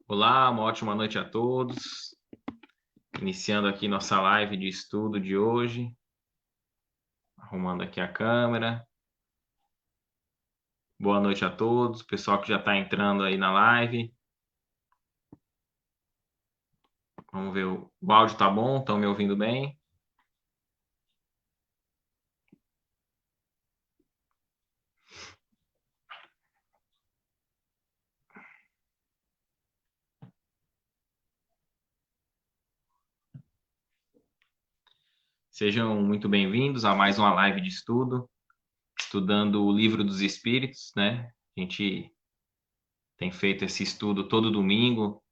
Olá, uma ótima noite a todos. Iniciando aqui nossa live de estudo de hoje. Arrumando aqui a câmera. Boa noite a todos, pessoal que já está entrando aí na live. Vamos ver, o áudio tá bom? Estão me ouvindo bem? Sejam muito bem-vindos a mais uma live de estudo, estudando o Livro dos Espíritos, né? A gente tem feito esse estudo todo domingo,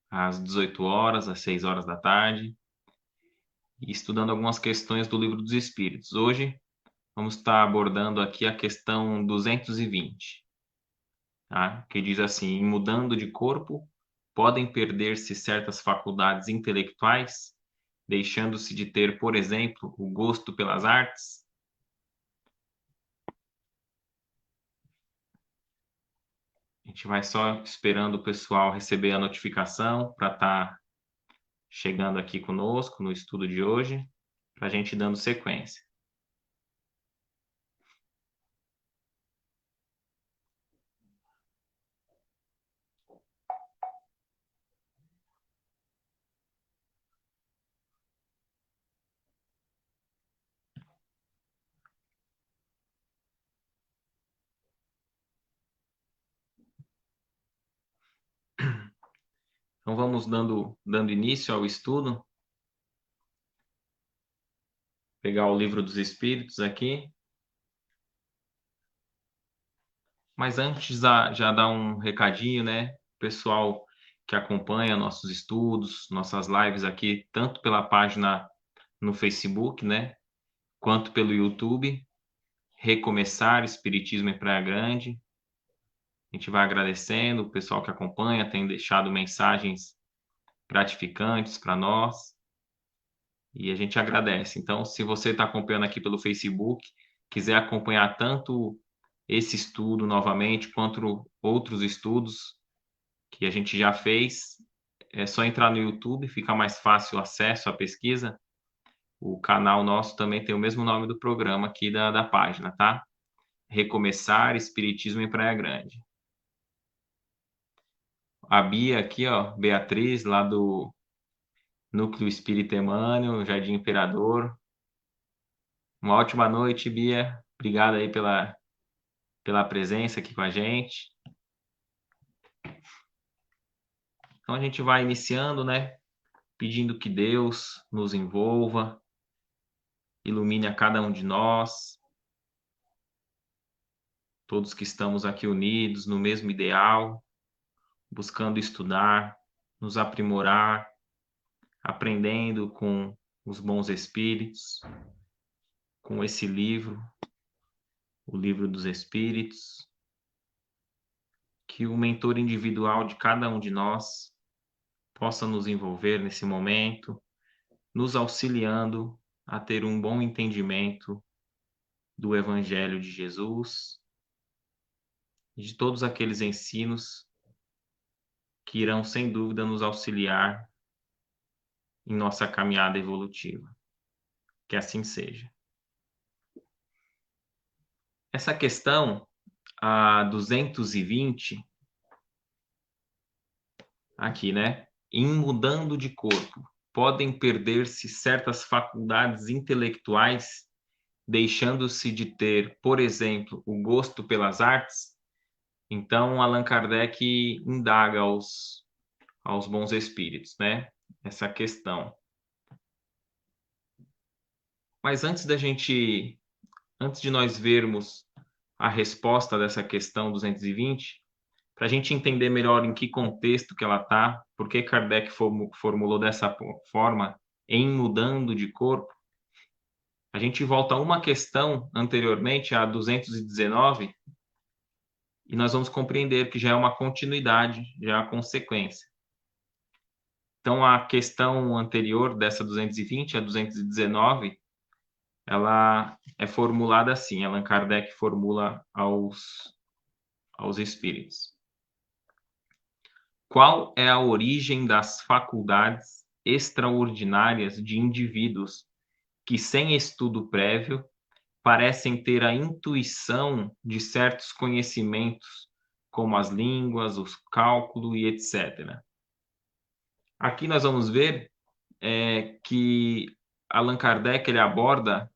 às 18 horas, às 6 horas da tarde, e estudando algumas questões do Livro dos Espíritos. Hoje vamos estar abordando aqui a questão 220, tá? Que diz assim: em mudando de corpo, podem perder-se certas faculdades intelectuais, deixando-se de ter, por exemplo, o gosto pelas artes? A gente vai só esperando o pessoal receber a notificação para estar chegando aqui conosco no estudo de hoje, para a gente ir dando sequência. Então vamos dando início ao estudo. Pegar o Livro dos Espíritos aqui. Mas antes, já dar um recadinho, né? Pessoal que acompanha nossos estudos, nossas lives aqui, tanto pela página no Facebook, né? Quanto pelo YouTube. Recomeçar Espiritismo em Praia Grande. A gente vai agradecendo o pessoal que acompanha, tem deixado mensagens gratificantes para nós. E a gente agradece. Então, se você está acompanhando aqui pelo Facebook, quiser acompanhar tanto esse estudo novamente, quanto outros estudos que a gente já fez, é só entrar no YouTube, fica mais fácil o acesso à pesquisa. O canal nosso também tem o mesmo nome do programa aqui da página, tá? Recomeçar Espiritismo em Praia Grande. A Bia aqui, ó, Beatriz, lá do Núcleo Espírita Emmanuel, Jardim Imperador. Uma ótima noite, Bia. Obrigado aí pela presença aqui com a gente. Então a gente vai iniciando, né? Pedindo que Deus nos envolva, ilumine a cada um de nós, todos que estamos aqui unidos no mesmo ideal, buscando estudar, nos aprimorar, aprendendo com os bons espíritos, com esse livro, o Livro dos Espíritos, que o mentor individual de cada um de nós possa nos envolver nesse momento, nos auxiliando a ter um bom entendimento do Evangelho de Jesus e de todos aqueles ensinos que irão, sem dúvida, nos auxiliar em nossa caminhada evolutiva. Que assim seja. Essa questão, a 220, aqui, né? Em mudando de corpo, podem perder-se certas faculdades intelectuais, deixando-se de ter, por exemplo, o gosto pelas artes? Então, Allan Kardec indaga aos bons espíritos, né? Essa questão. Mas antes de nós vermos a resposta dessa questão 220, para a gente entender melhor em que contexto que ela está, por que Kardec formulou dessa forma, em mudando de corpo, a gente volta a uma questão anteriormente, a 219, e nós vamos compreender que já é uma continuidade, já é a consequência. Então, a questão anterior dessa 220, a 219, ela é formulada assim, Allan Kardec formula aos espíritos. Qual é a origem das faculdades extraordinárias de indivíduos que, sem estudo prévio, parecem ter a intuição de certos conhecimentos, como as línguas, os cálculos e etc. Aqui nós vamos ver que Allan Kardec ele aborda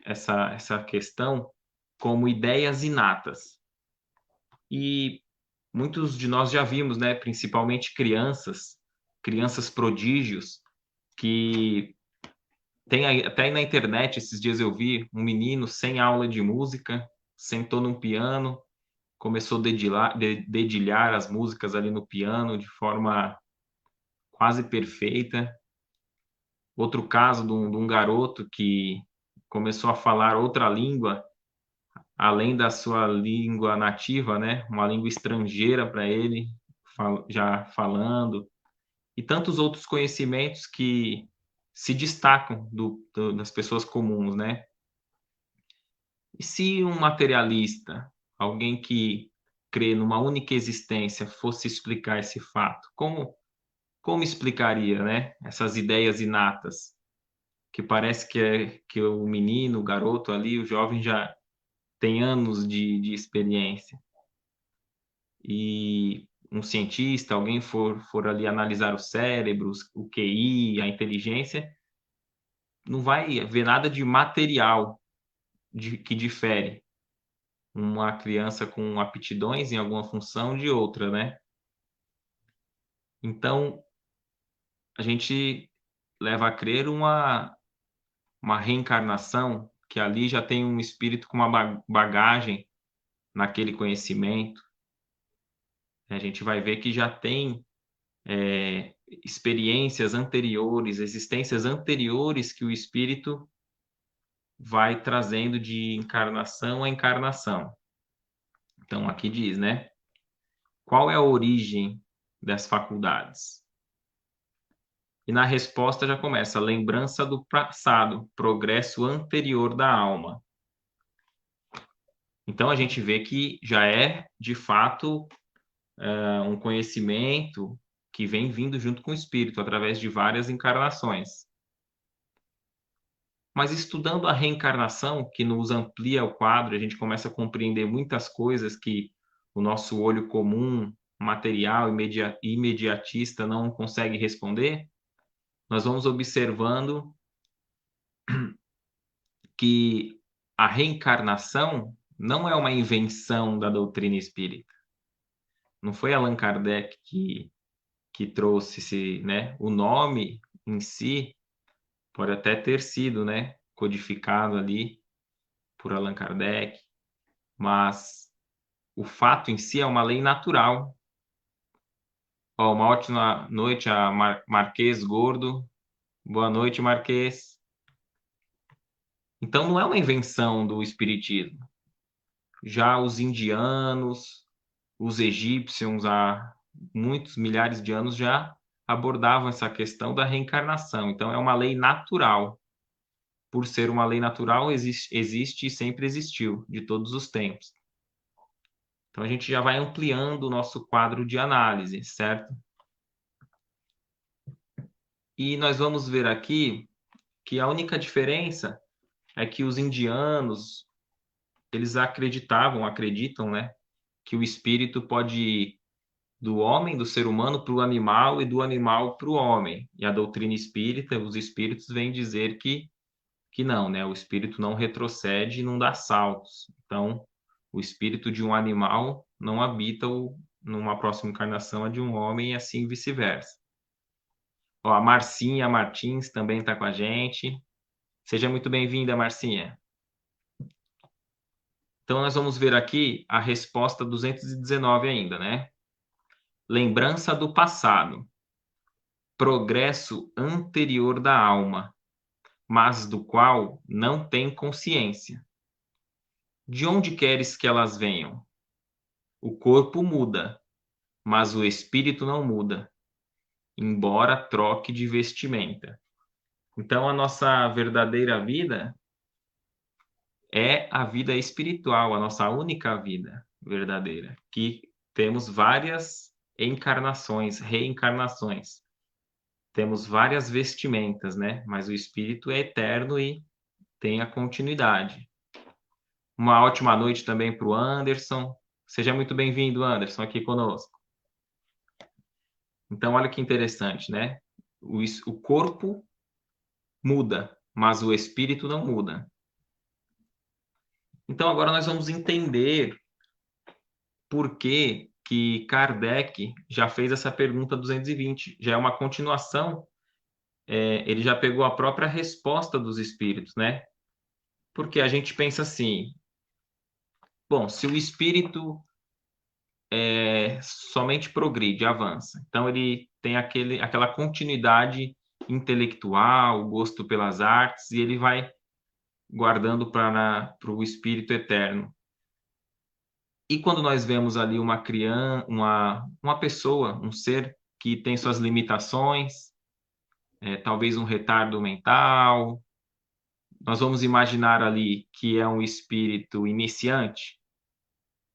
essa questão como ideias inatas. E muitos de nós já vimos, né, principalmente crianças prodígios, que até aí na internet, esses dias eu vi um menino sem aula de música, sentou num piano, começou a dedilhar as músicas ali no piano de forma quase perfeita. Outro caso de um garoto que começou a falar outra língua, além da sua língua nativa, né? Uma língua estrangeira para ele, já falando. E tantos outros conhecimentos que se destacam das pessoas comuns, né? E se um materialista, alguém que crê numa única existência, fosse explicar esse fato, como explicaria, né? Essas ideias inatas, que parece que o menino, o garoto ali, o jovem já tem anos de experiência. E um cientista, alguém for ali analisar os cérebros, o QI, a inteligência, não vai ver nada de material que difere uma criança com aptidões em alguma função de outra, né? Então, a gente leva a crer uma reencarnação, que ali já tem um espírito com uma bagagem naquele conhecimento. A gente vai ver que já tem experiências anteriores, existências anteriores que o espírito vai trazendo de encarnação a encarnação. Então, aqui diz, né? Qual é a origem das faculdades? E na resposta já começa: lembrança do passado, progresso anterior da alma. Então a gente vê que já é, de fato, um conhecimento que vem vindo junto com o espírito, através de várias encarnações. Mas estudando a reencarnação, que nos amplia o quadro, a gente começa a compreender muitas coisas que o nosso olho comum, material, imediatista não consegue responder. Nós vamos observando que a reencarnação não é uma invenção da doutrina espírita. Não foi Allan Kardec que trouxe né? O nome em si pode até ter sido, né, codificado ali por Allan Kardec, mas o fato em si é uma lei natural. Ó, uma ótima noite a Marquês Gordo. Boa noite, Marquês. Então não é uma invenção do espiritismo. Já os indianos, os egípcios, há muitos milhares de anos já abordavam essa questão da reencarnação. Então é uma lei natural. Por ser uma lei natural, existe e sempre existiu, de todos os tempos. Então a gente já vai ampliando o nosso quadro de análise, certo? E nós vamos ver aqui que a única diferença é que os indianos, eles acreditam, né, que o espírito pode ir do homem, do ser humano, para o animal e do animal para o homem. E a doutrina espírita, os espíritos vêm dizer que não, né? O espírito não retrocede e não dá saltos. Então, o espírito de um animal não habita numa próxima encarnação a de um homem e assim vice-versa. Ó, a Marcinha Martins também está com a gente. Seja muito bem-vinda, Marcinha. Então, nós vamos ver aqui a resposta 219 ainda, né? Lembrança do passado. Progresso anterior da alma, mas do qual não tem consciência. De onde queres que elas venham? O corpo muda, mas o espírito não muda, embora troque de vestimenta. Então, a nossa verdadeira vida é a vida espiritual, a nossa única vida verdadeira, que temos várias encarnações, reencarnações. Temos várias vestimentas, né? Mas o espírito é eterno e tem a continuidade. Uma ótima noite também para o Anderson. Seja muito bem-vindo, Anderson, aqui conosco. Então, olha que interessante, né? O corpo muda, mas o espírito não muda. Então, agora nós vamos entender por que que Kardec já fez essa pergunta 220. Já é uma continuação, ele já pegou a própria resposta dos espíritos, né? Porque a gente pensa assim, bom, se o espírito somente progride, avança, então ele tem aquela continuidade intelectual, gosto pelas artes, e ele vai guardando para o espírito eterno. E quando nós vemos ali uma criança, uma pessoa, um ser que tem suas limitações, talvez um retardo mental, nós vamos imaginar ali que é um espírito iniciante.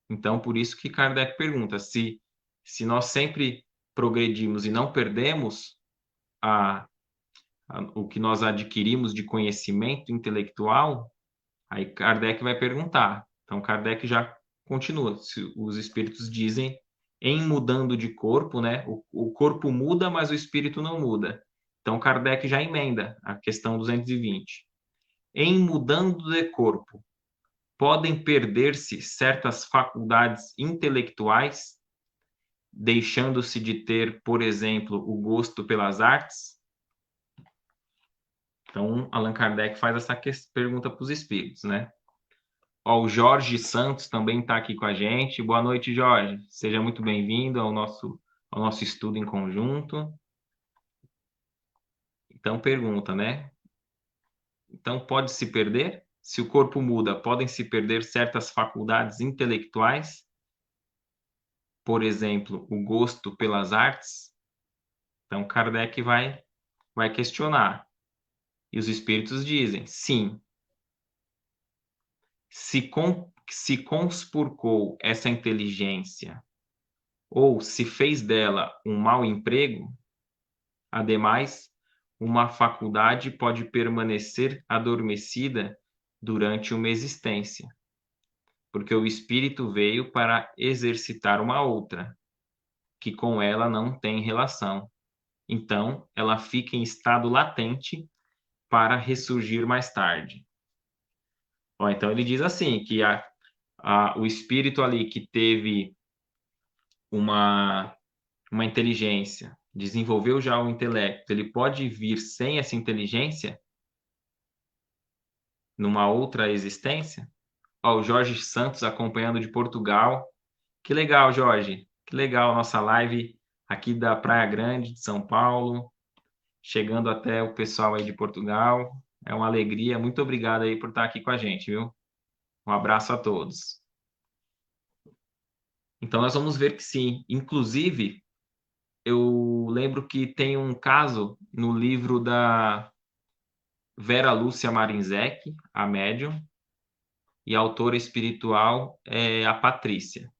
Então, por isso que Kardec pergunta se nós sempre progredimos e não perdemos o que nós adquirimos de conhecimento intelectual, aí Kardec vai perguntar. Então, Kardec já continua. Se os espíritos dizem, em mudando de corpo, né? O corpo muda, mas o espírito não muda. Então, Kardec já emenda a questão 220. Em mudando de corpo, podem perder-se certas faculdades intelectuais, deixando-se de ter, por exemplo, o gosto pelas artes? Então, Allan Kardec faz essa pergunta para os espíritos, né? Ó, o Jorge Santos também está aqui com a gente. Boa noite, Jorge. Seja muito bem-vindo ao nosso estudo em conjunto. Então, pergunta, né? Então, pode se perder? Se o corpo muda, podem se perder certas faculdades intelectuais? Por exemplo, o gosto pelas artes? Então, Kardec vai questionar. E os espíritos dizem, sim. Se conspurcou essa inteligência ou se fez dela um mau emprego, ademais, uma faculdade pode permanecer adormecida durante uma existência, porque o espírito veio para exercitar uma outra, que com ela não tem relação. Então, ela fica em estado latente para ressurgir mais tarde. Ó, então, ele diz assim, que o espírito ali que teve uma, uma inteligência, desenvolveu já o intelecto, ele pode vir sem essa inteligência numa outra existência? Ó, o Jorge Santos acompanhando de Portugal. Que legal, Jorge. Que legal nossa live aqui da Praia Grande de São Paulo, chegando até o pessoal aí de Portugal. É uma alegria. Muito obrigado aí por estar aqui com a gente, viu? Um abraço a todos. Então nós vamos ver que sim. Inclusive, eu lembro que tem um caso no livro da Vera Lúcia Marinzec, a médium, e a autora espiritual é a Patrícia.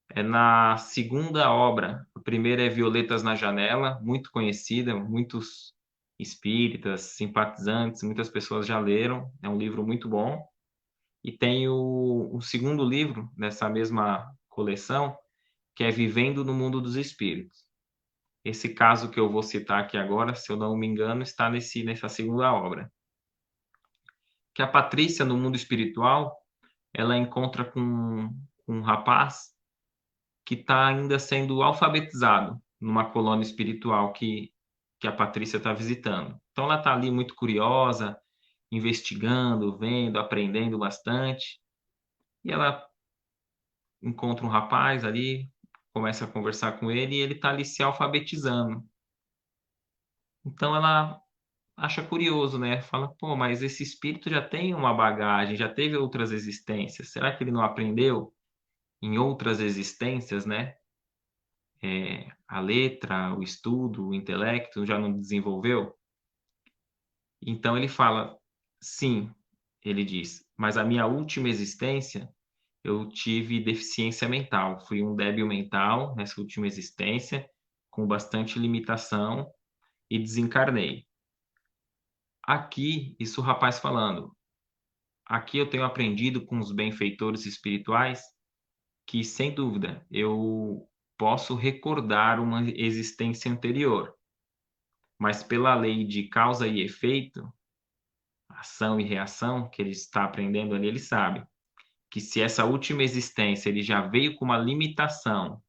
É na segunda obra. A primeira é Violetas na Janela, muito conhecida, muitos espíritas, simpatizantes, muitas pessoas já leram. É um livro muito bom. E tem o segundo livro dessa mesma coleção, que é Vivendo no Mundo dos Espíritos. Esse caso que eu vou citar aqui agora, se eu não me engano, está nessa segunda obra. Que a Patrícia, no mundo espiritual, ela encontra com um rapaz que está ainda sendo alfabetizado numa colônia espiritual que a Patrícia está visitando. Então ela está ali muito curiosa, investigando, vendo, aprendendo bastante. E ela encontra um rapaz ali, começa a conversar com ele e ele está ali se alfabetizando. Então ela acha curioso, né? Fala, pô, mas esse espírito já tem uma bagagem, já teve outras existências. Será que ele não aprendeu em outras existências, né? A letra, o estudo, o intelecto já não desenvolveu? Então ele fala, sim, ele diz, mas a minha última existência eu tive deficiência mental. Fui um débil mental nessa última existência, com bastante limitação, e desencarnei. Aqui, isso o rapaz falando, aqui eu tenho aprendido com os benfeitores espirituais que, sem dúvida, eu posso recordar uma existência anterior, mas pela lei de causa e efeito, ação e reação, que ele está aprendendo ali, ele sabe que se essa última existência ele já veio com uma limitação,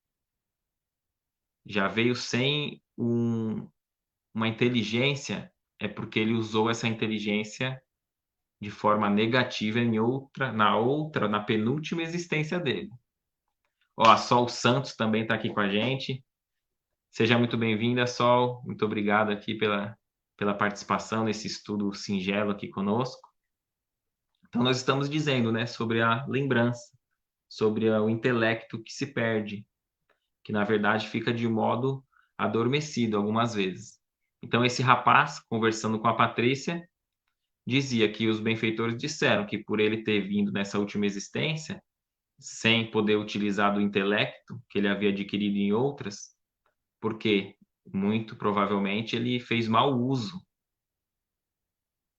já veio sem uma inteligência, é porque ele usou essa inteligência de forma negativa na penúltima existência dele. Ó, a Sol Santos também está aqui com a gente. Seja muito bem-vinda, Sol. Muito obrigado aqui pela participação nesse estudo singelo aqui conosco. Então, nós estamos dizendo, né, sobre a lembrança, sobre o intelecto que se perde, que na verdade fica de modo adormecido algumas vezes. Então, esse rapaz, conversando com a Patrícia, dizia que os benfeitores disseram que por ele ter vindo nessa última existência, sem poder utilizar do intelecto que ele havia adquirido em outras, porque muito provavelmente ele fez mau uso.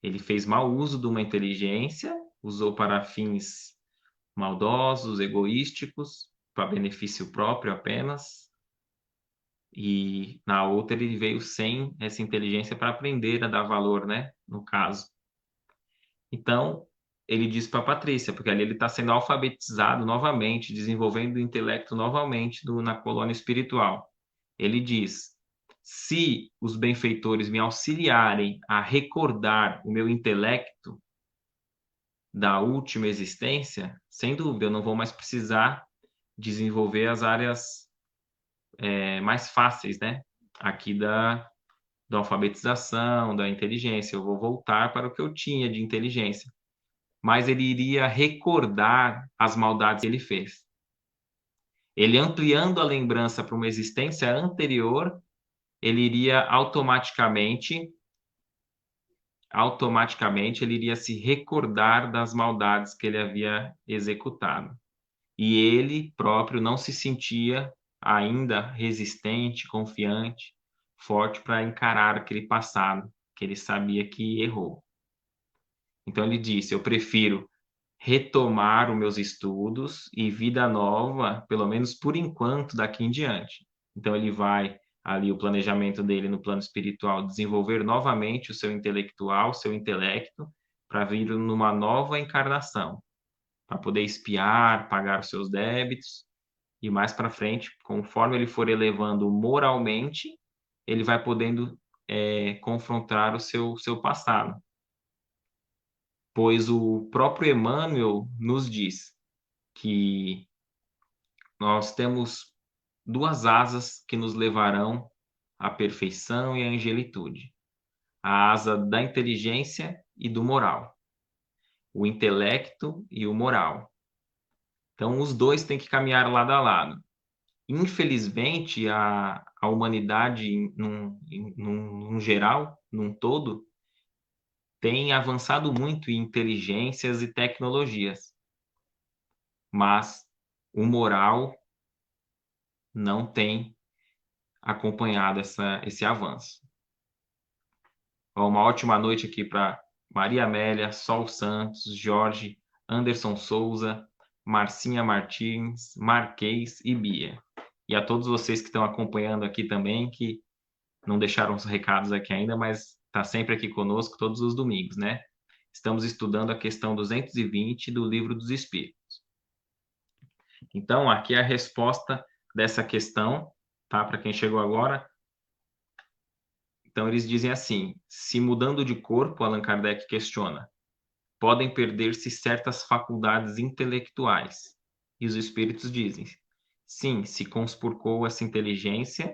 Ele fez mau uso de uma inteligência, usou para fins maldosos, egoísticos, para benefício próprio apenas, e na outra ele veio sem essa inteligência para aprender a dar valor, né? No caso. Então, ele diz para a Patrícia, porque ali ele está sendo alfabetizado novamente, desenvolvendo o intelecto novamente na colônia espiritual. Ele diz: se os benfeitores me auxiliarem a recordar o meu intelecto da última existência, sem dúvida, eu não vou mais precisar desenvolver as áreas mais fáceis, né? Aqui da alfabetização, da inteligência. Eu vou voltar para o que eu tinha de inteligência. Mas ele iria recordar as maldades que ele fez. Ele ampliando a lembrança para uma existência anterior, ele iria automaticamente ele iria se recordar das maldades que ele havia executado. E ele próprio não se sentia ainda resistente, confiante, forte para encarar aquele passado que ele sabia que errou. Então ele disse: eu prefiro retomar os meus estudos e vida nova, pelo menos por enquanto, daqui em diante. Então ele vai ali o planejamento dele no plano espiritual, desenvolver novamente o seu intelectual, seu intelecto, para vir numa nova encarnação, para poder espiar, pagar os seus débitos e mais para frente, conforme ele for elevando moralmente, ele vai podendo confrontar o seu passado. Pois o próprio Emmanuel nos diz que nós temos duas asas que nos levarão à perfeição e à angelitude: a asa da inteligência e do moral, o intelecto e o moral. Então, os dois têm que caminhar lado a lado. Infelizmente, a humanidade, num geral, num todo, tem avançado muito em inteligências e tecnologias, mas o moral não tem acompanhado esse avanço. Uma ótima noite aqui para Maria Amélia, Sol Santos, Jorge, Anderson Souza, Marcinha Martins, Marquês e Bia. E a todos vocês que estão acompanhando aqui também, que não deixaram os recados aqui ainda, mas está sempre aqui conosco todos os domingos, né? Estamos estudando a questão 220 do Livro dos Espíritos. Então, aqui é a resposta dessa questão, tá? Para quem chegou agora. Então, eles dizem assim: se mudando de corpo, Allan Kardec questiona, podem perder-se certas faculdades intelectuais. E os espíritos dizem: sim, se conspurcou essa inteligência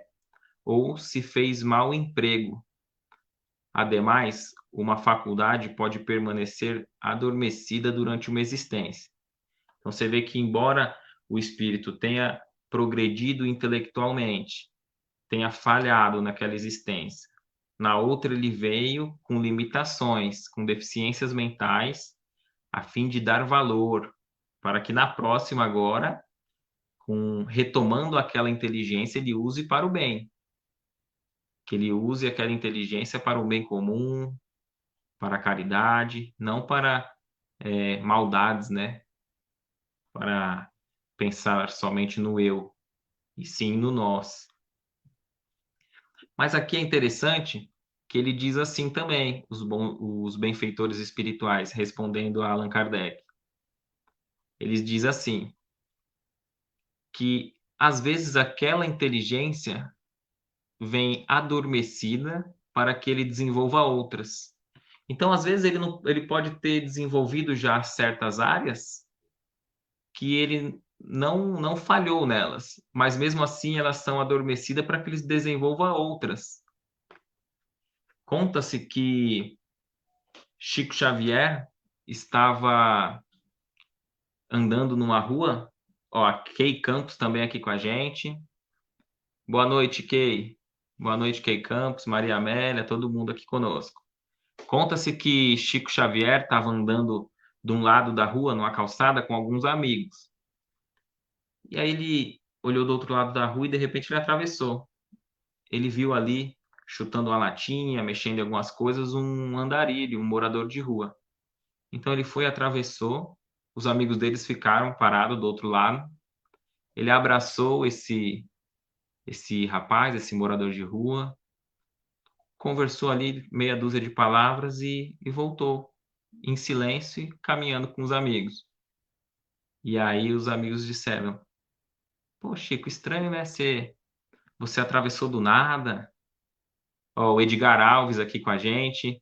ou se fez mau emprego. Ademais, uma faculdade pode permanecer adormecida durante uma existência. Então, você vê que, embora o espírito tenha progredido intelectualmente, tenha falhado naquela existência, na outra ele veio com limitações, com deficiências mentais, a fim de dar valor, para que na próxima agora, retomando aquela inteligência, ele use para o bem, que ele use aquela inteligência para o bem comum, para a caridade, não para maldades, né? Para pensar somente no eu, e sim no nós. Mas aqui é interessante que ele diz assim também, os benfeitores espirituais, respondendo a Allan Kardec. Eles dizem assim, que às vezes aquela inteligência vem adormecida para que ele desenvolva outras. Então, às vezes, ele pode ter desenvolvido já certas áreas que ele não falhou nelas, mas mesmo assim elas são adormecidas para que ele desenvolva outras. Conta-se que Chico Xavier estava andando numa rua, ó, a Kay Campos também aqui com a gente. Boa noite, Kay. Boa noite, Kay Campos, Maria Amélia, todo mundo aqui conosco. Conta-se que Chico Xavier estava andando de um lado da rua, numa calçada, com alguns amigos. E aí ele olhou do outro lado da rua e de repente ele atravessou. Ele viu ali, chutando uma latinha, mexendo em algumas coisas, um andarilho, um morador de rua. Então ele foi, atravessou, os amigos deles ficaram parados do outro lado. Ele abraçou esse rapaz, esse morador de rua, conversou ali meia dúzia de palavras e voltou em silêncio, caminhando com os amigos. E aí os amigos disseram: Pô, Chico, estranho, né? Você atravessou do nada. Ó, o Edgar Alves aqui com a gente.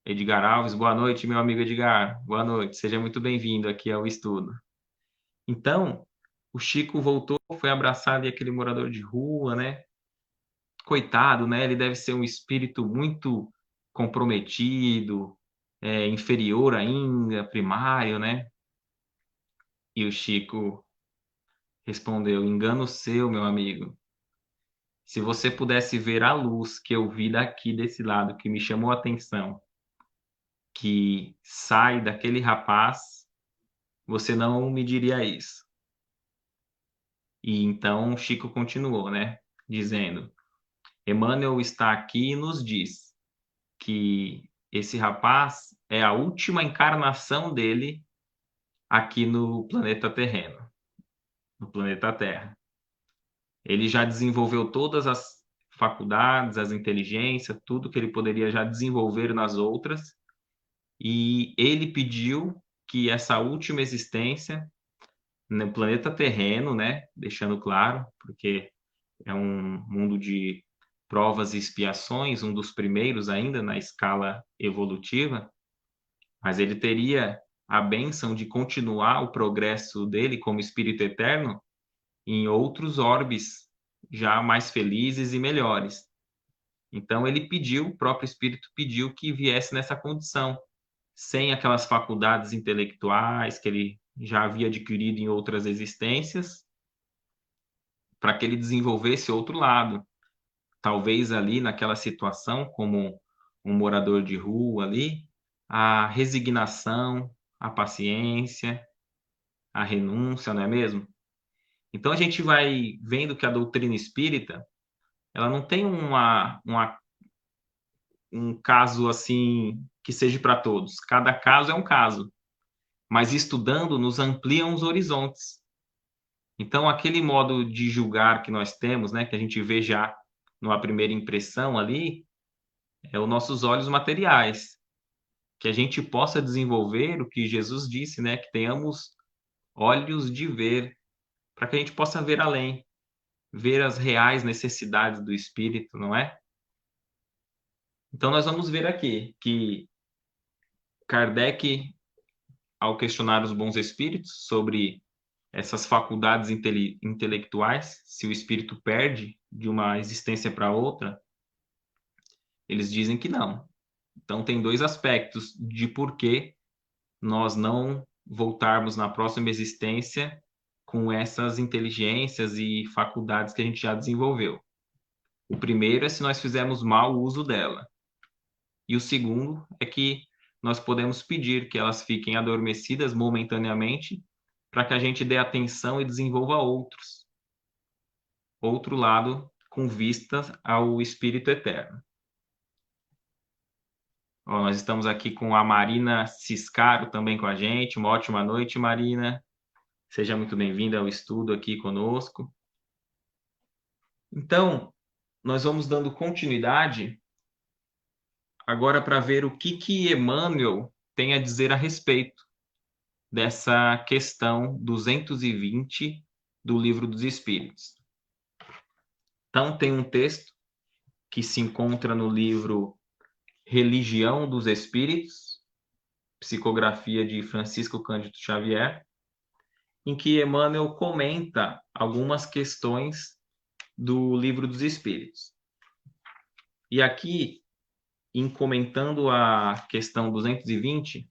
Edgar Alves, boa noite, meu amigo Edgar. Boa noite, seja muito bem-vindo aqui ao estudo. Então, o Chico voltou, foi abraçar ali aquele morador de rua, né? Coitado, né? Ele deve ser um espírito muito comprometido, inferior ainda, primário, né? E o Chico respondeu: engano seu, meu amigo. Se você pudesse ver a luz que eu vi daqui desse lado, que me chamou a atenção, que sai daquele rapaz, você não me diria isso. E então Chico continuou, né? Dizendo: Emmanuel está aqui e nos diz que esse rapaz é a última encarnação dele aqui no planeta terreno, no planeta Terra. Ele já desenvolveu todas as faculdades, as inteligências, tudo que ele poderia já desenvolver nas outras, e ele pediu que essa última existência no planeta terreno, né, deixando claro, porque é um mundo de provas e expiações, um dos primeiros ainda na escala evolutiva, mas ele teria a bênção de continuar o progresso dele como espírito eterno em outros orbes já mais felizes e melhores. Então ele pediu, o próprio espírito pediu que viesse nessa condição, sem aquelas faculdades intelectuais que ele já havia adquirido em outras existências, para que ele desenvolvesse outro lado. Talvez ali naquela situação, como um morador de rua ali, a resignação, a paciência, a renúncia, não é mesmo? Então a gente vai vendo que a doutrina espírita, ela não tem um caso assim que seja para todos. Cada caso é um caso, mas estudando nos ampliam os horizontes. Então aquele modo de julgar que nós temos, né, que a gente vê já numa primeira impressão ali, é os nossos olhos materiais, que a gente possa desenvolver o que Jesus disse, né, que tenhamos olhos de ver, para que a gente possa ver além, ver as reais necessidades do espírito, não é? Então nós vamos ver aqui que Kardec, ao questionar os bons espíritos sobre essas faculdades intelectuais, se o espírito perde de uma existência para outra, eles dizem que não. Então tem dois aspectos de por que nós não voltarmos na próxima existência com essas inteligências e faculdades que a gente já desenvolveu. O primeiro é se nós fizermos mau uso dela. E o segundo é que nós podemos pedir que elas fiquem adormecidas momentaneamente para que a gente dê atenção e desenvolva outro lado com vistas ao Espírito Eterno. Ó, nós estamos aqui com a Marina Ciscaro também com a gente. Uma ótima noite, Marina. Seja muito bem-vinda ao estudo aqui conosco. Então, nós vamos dando continuidade agora para ver o que Emmanuel tem a dizer a respeito dessa questão 220 do Livro dos Espíritos. Então, tem um texto que se encontra no livro Religião dos Espíritos, psicografia de Francisco Cândido Xavier, em que Emmanuel comenta algumas questões do Livro dos Espíritos. E aqui, em comentando a questão 220,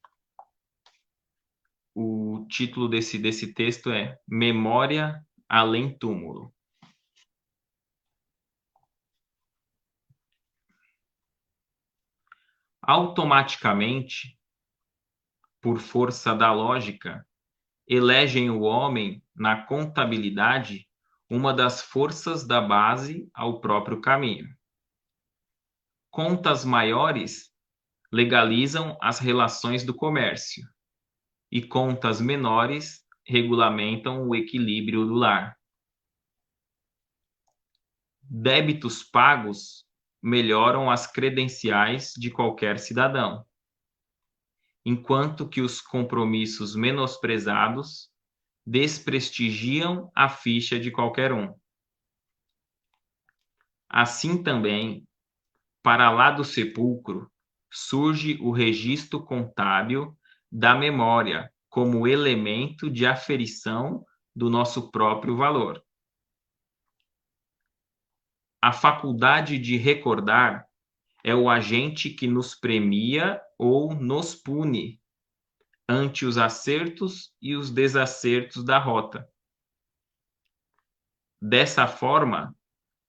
o título desse texto é Memória Além Túmulo. Automaticamente, por força da lógica, elegem o homem na contabilidade uma das forças da base ao próprio caminho. Contas maiores legalizam as relações do comércio e contas menores regulamentam o equilíbrio do lar. Débitos pagos melhoram as credenciais de qualquer cidadão, enquanto que os compromissos menosprezados desprestigiam a ficha de qualquer um. Assim também, para lá do sepulcro, surge o registro contábil da memória como elemento de aferição do nosso próprio valor. A faculdade de recordar é o agente que nos premia ou nos pune ante os acertos e os desacertos da rota. Dessa forma,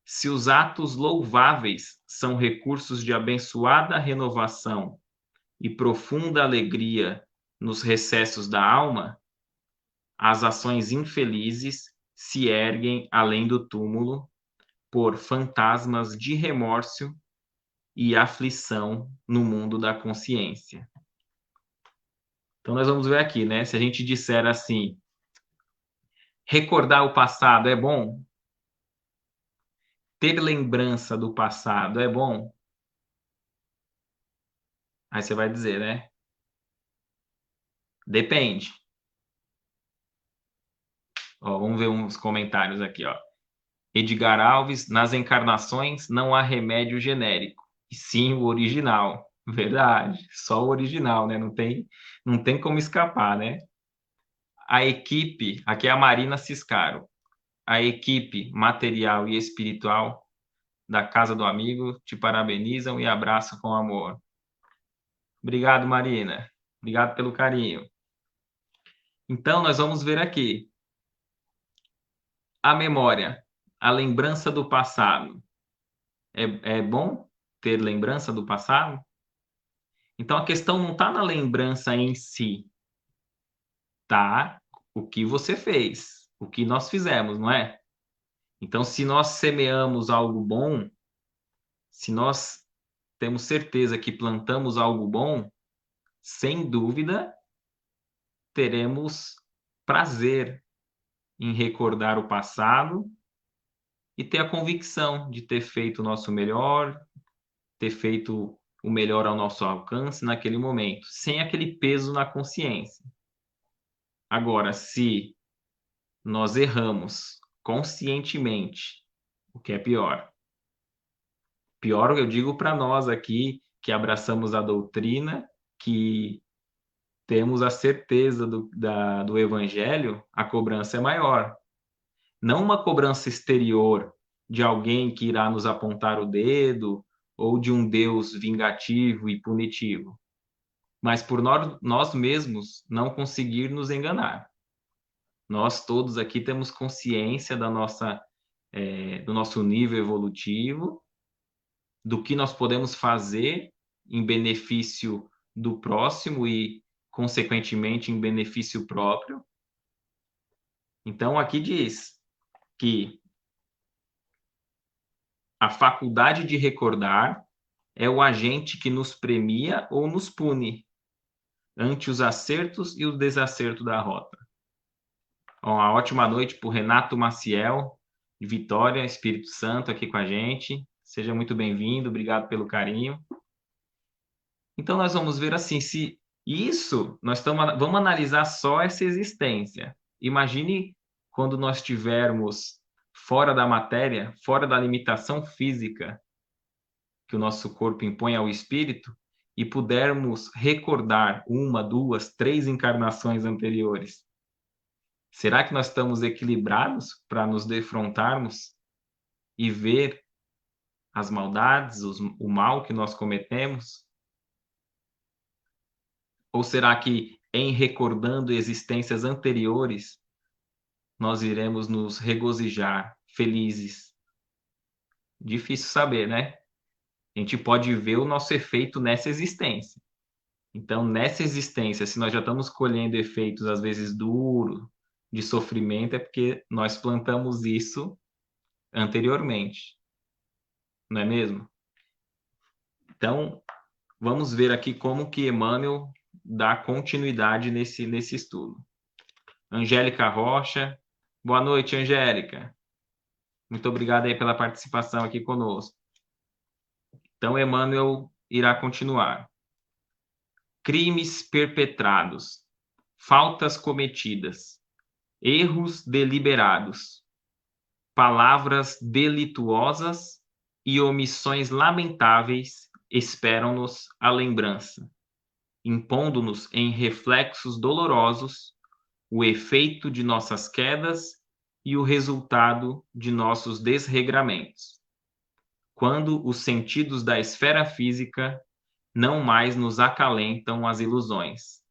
se os atos louváveis são recursos de abençoada renovação e profunda alegria nos recessos da alma, as ações infelizes se erguem além do túmulo por fantasmas de remorso e aflição no mundo da consciência. Então nós vamos ver aqui, né? Se a gente disser assim, recordar o passado é bom? Ter lembrança do passado é bom? Aí você vai dizer, né? Depende. Ó, vamos ver uns comentários aqui, ó. Edgar Alves, nas encarnações não há remédio genérico, e sim o original. Verdade, só o original, né? Não tem como escapar, né? A equipe, aqui é a Marina Ciscaro, a equipe material e espiritual da Casa do Amigo te parabenizam e abraçam com amor. Obrigado, Marina. Obrigado pelo carinho. Então, nós vamos ver aqui a memória, a lembrança do passado. É bom ter lembrança do passado? Então, a questão não está na lembrança em si, tá? O que você fez, o que nós fizemos, não é? Então, se nós semeamos algo bom, se nós temos certeza que plantamos algo bom, sem dúvida, teremos prazer em recordar o passado e ter a convicção de ter feito o nosso melhor, ter feito o melhor ao nosso alcance naquele momento, sem aquele peso na consciência. Agora, se nós erramos conscientemente, o que é pior? Pior, eu digo para nós aqui que abraçamos a doutrina, que temos a certeza do Evangelho, a cobrança é maior. Não uma cobrança exterior de alguém que irá nos apontar o dedo ou de um Deus vingativo e punitivo, mas por nós mesmos não conseguir nos enganar. Nós todos aqui temos consciência do nosso nível evolutivo, do que nós podemos fazer em benefício do próximo e, consequentemente, em benefício próprio. Então, aqui diz que a faculdade de recordar é o agente que nos premia ou nos pune ante os acertos e os desacertos da rota. Uma ótima noite para o Renato Maciel, de Vitória, Espírito Santo, aqui com a gente. Seja muito bem-vindo, obrigado pelo carinho. Então, nós vamos ver assim, se isso, vamos analisar só essa existência. Imagine quando nós estivermos fora da matéria, fora da limitação física que o nosso corpo impõe ao espírito, e pudermos recordar uma, duas, três encarnações anteriores. Será que nós estamos equilibrados para nos defrontarmos e ver as maldades, o mal que nós cometemos? Ou será que, em recordando existências anteriores, nós iremos nos regozijar, felizes? Difícil saber, né? A gente pode ver o nosso efeito nessa existência. Então, nessa existência, se nós já estamos colhendo efeitos, às vezes, duros, de sofrimento, é porque nós plantamos isso anteriormente. Não é mesmo? Então, vamos ver aqui como que Emmanuel dá continuidade nesse estudo. Angélica Rocha. Boa noite, Angélica. Muito obrigado aí pela participação aqui conosco. Então, Emmanuel irá continuar. Crimes perpetrados, faltas cometidas, erros deliberados, palavras delituosas e omissões lamentáveis esperam-nos a lembrança, impondo-nos em reflexos dolorosos o efeito de nossas quedas e o resultado de nossos desregramentos, quando os sentidos da esfera física não mais nos acalentam as ilusões.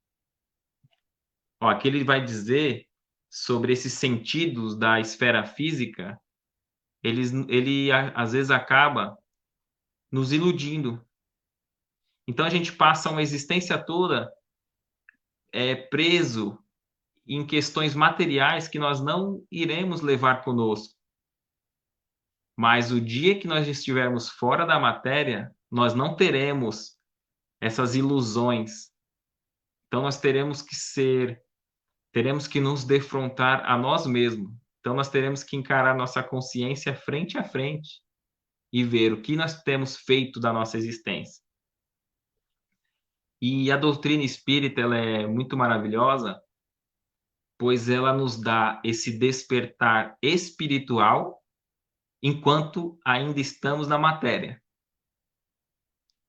Ó, aqui ele vai dizer sobre esses sentidos da esfera física, ele às vezes acaba nos iludindo. Então a gente passa uma existência toda preso em questões materiais que nós não iremos levar conosco. Mas o dia que nós estivermos fora da matéria, nós não teremos essas ilusões. Então nós teremos que nos defrontar a nós mesmos. Então nós teremos que encarar nossa consciência frente a frente e ver o que nós temos feito da nossa existência. E a doutrina espírita, ela é muito maravilhosa, pois ela nos dá esse despertar espiritual enquanto ainda estamos na matéria.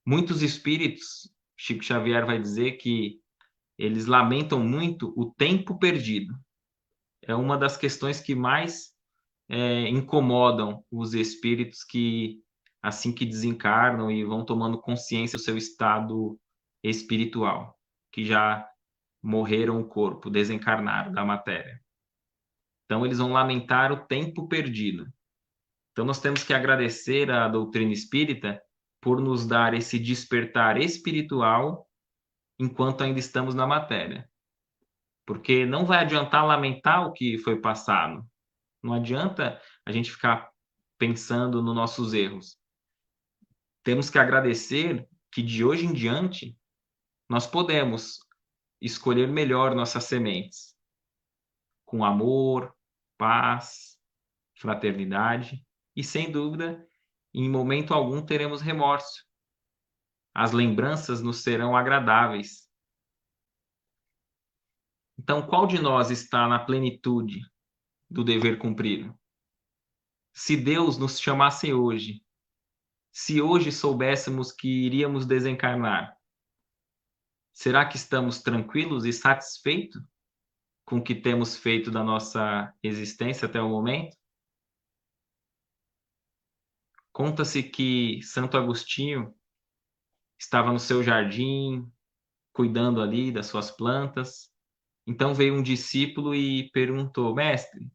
Muitos espíritos, Chico Xavier vai dizer que eles lamentam muito o tempo perdido. É uma das questões que mais incomodam os espíritos que, assim que desencarnam e vão tomando consciência do seu estado espiritual, que já morreram o corpo, desencarnaram da matéria. Então, eles vão lamentar o tempo perdido. Então, nós temos que agradecer à doutrina espírita por nos dar esse despertar espiritual enquanto ainda estamos na matéria. Porque não vai adiantar lamentar o que foi passado. Não adianta a gente ficar pensando nos nossos erros. Temos que agradecer que de hoje em diante nós podemos escolher melhor nossas sementes, com amor, paz, fraternidade e, sem dúvida, em momento algum teremos remorso. As lembranças nos serão agradáveis. Então, qual de nós está na plenitude do dever cumprido? Se Deus nos chamasse hoje, se hoje soubéssemos que iríamos desencarnar, será que estamos tranquilos e satisfeitos com o que temos feito da nossa existência até o momento? Conta-se que Santo Agostinho estava no seu jardim, cuidando ali das suas plantas. Então veio um discípulo e perguntou: Mestre,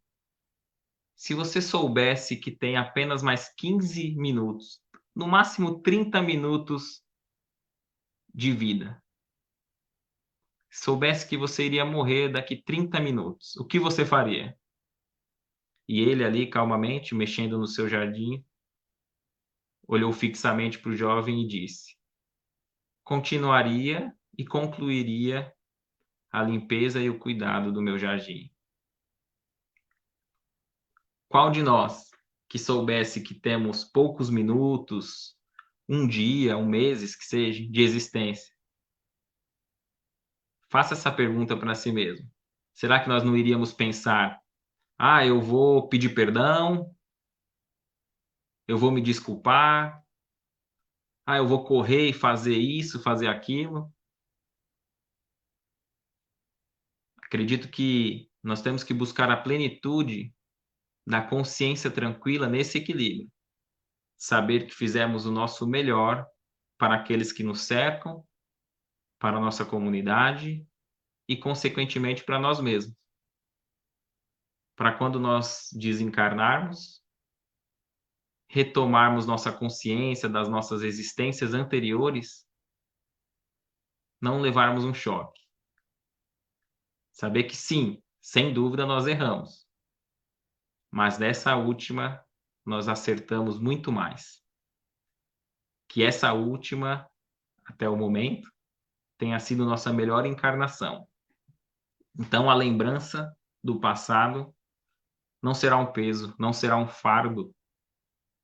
se você soubesse que tem apenas mais 15 minutos, no máximo 30 minutos de vida, soubesse que você iria morrer daqui 30 minutos, o que você faria? E ele ali, calmamente, mexendo no seu jardim, olhou fixamente para o jovem e disse: continuaria e concluiria a limpeza e o cuidado do meu jardim. Qual de nós que soubesse que temos poucos minutos, um dia, um mês, que seja, de existência? Faça essa pergunta para si mesmo. Será que nós não iríamos pensar: ah, eu vou pedir perdão, eu vou me desculpar, ah, eu vou correr e fazer isso, fazer aquilo? Acredito que nós temos que buscar a plenitude da consciência tranquila nesse equilíbrio. Saber que fizemos o nosso melhor para aqueles que nos cercam, para a nossa comunidade e, consequentemente, para nós mesmos. Para quando nós desencarnarmos, retomarmos nossa consciência das nossas existências anteriores, não levarmos um choque. Saber que sim, sem dúvida nós erramos, mas nessa última nós acertamos muito mais. Que essa última, até o momento, tenha sido nossa melhor encarnação. Então a lembrança do passado não será um peso, não será um fardo.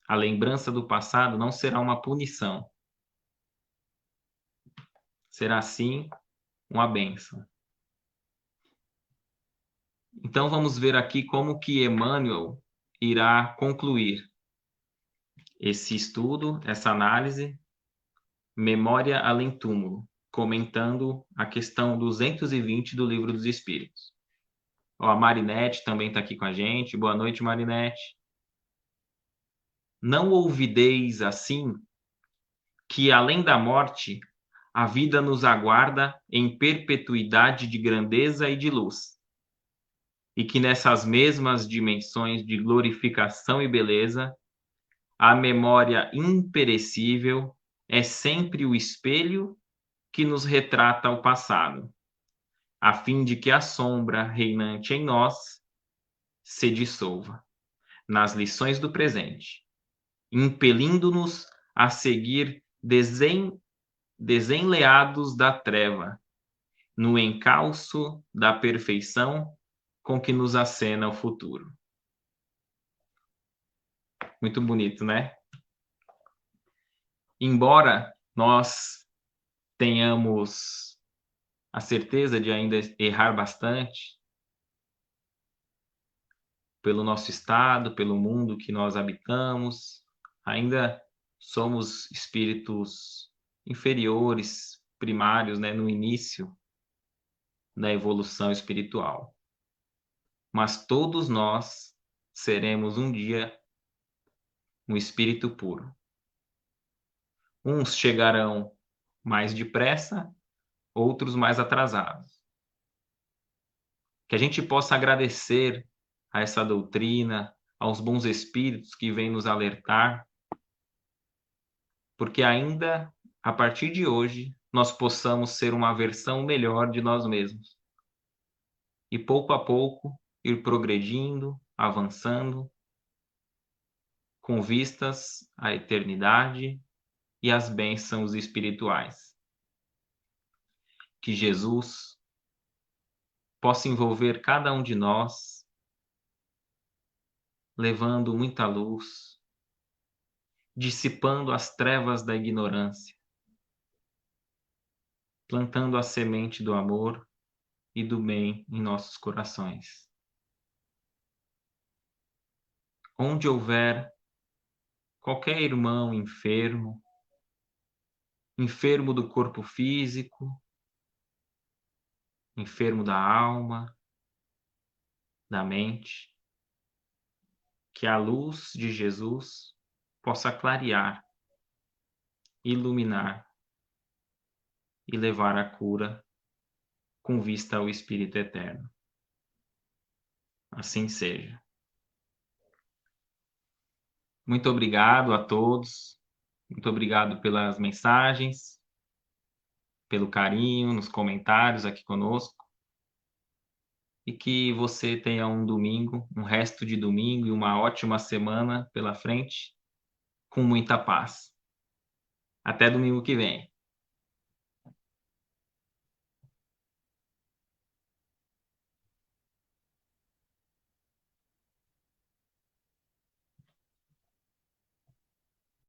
A lembrança do passado não será uma punição. Será sim uma bênção. Então vamos ver aqui como que Emmanuel irá concluir esse estudo, essa análise, Memória Além Túmulo, comentando a questão 220 do Livro dos Espíritos. Ó, a Marinete também está aqui com a gente. Boa noite, Marinete. Não ouvideis assim que além da morte a vida nos aguarda em perpetuidade de grandeza e de luz, e que nessas mesmas dimensões de glorificação e beleza, a memória imperecível é sempre o espelho que nos retrata o passado, a fim de que a sombra reinante em nós se dissolva nas lições do presente, impelindo-nos a seguir desenleados da treva, no encalço da perfeição com que nos acena o futuro. Muito bonito, né? Embora nós tenhamos a certeza de ainda errar bastante pelo nosso estado, pelo mundo que nós habitamos, ainda somos espíritos inferiores, primários, né, no início da evolução espiritual. Mas todos nós seremos um dia um espírito puro. Uns chegarão mais depressa, outros mais atrasados. Que a gente possa agradecer a essa doutrina, aos bons espíritos que vêm nos alertar, porque ainda a partir de hoje nós possamos ser uma versão melhor de nós mesmos. E pouco a pouco ir progredindo, avançando, com vistas à eternidade e às bênçãos espirituais. Que Jesus possa envolver cada um de nós, levando muita luz, dissipando as trevas da ignorância, plantando a semente do amor e do bem em nossos corações. Onde houver qualquer irmão enfermo, enfermo do corpo físico, enfermo da alma, da mente, que a luz de Jesus possa clarear, iluminar e levar a cura com vista ao Espírito Eterno. Assim seja. Muito obrigado a todos, muito obrigado pelas mensagens. pelo carinho nos comentários aqui conosco e que você tenha um domingo, um resto de domingo e uma ótima semana pela frente, com muita paz. Até domingo que vem.